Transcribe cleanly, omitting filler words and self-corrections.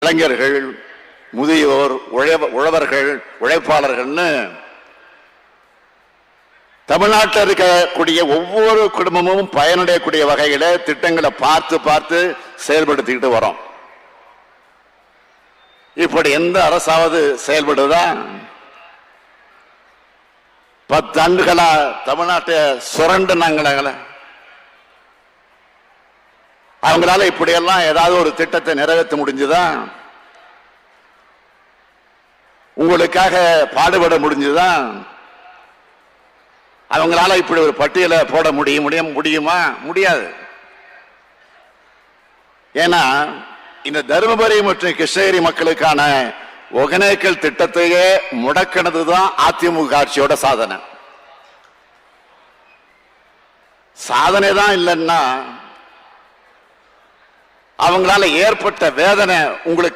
இளைஞர்கள், முதியோர், உழவர்கள், உழைப்பாளர்கள்னு தமிழ்நாட்டில் இருக்கக்கூடிய ஒவ்வொரு குடும்பமும் பயனடையக்கூடிய வகையில திட்டங்களை பார்த்து பார்த்து செயல்படுத்திக்கிட்டு வரோம். இப்படி எந்த அரசாவது செயல்படுதா? 10 ஆண்டுகளா தமிழ்நாட்டை சுரண்டுனாங்களே, அவங்களால இப்படியெல்லாம் ஏதாவது ஒரு திட்டத்தை நிறைவேற்ற முடிஞ்சுதா? உங்களுக்காக பாடுபட முடிஞ்சுதா? அவங்களால இப்படி ஒரு பட்டியலை போட முடியுமா? முடியாது. ஏன்னா இந்த தருமபுரி மற்றும் கிருஷ்ணகிரி மக்களுக்கான ஒகேனக்கல் திட்டத்தையே முடக்கினதுதான் அதிமுக ஆட்சியோட சாதனை. சாதனை தான் இல்லைன்னா அவங்களால ஏற்பட்ட வேதனை உங்களுக்கு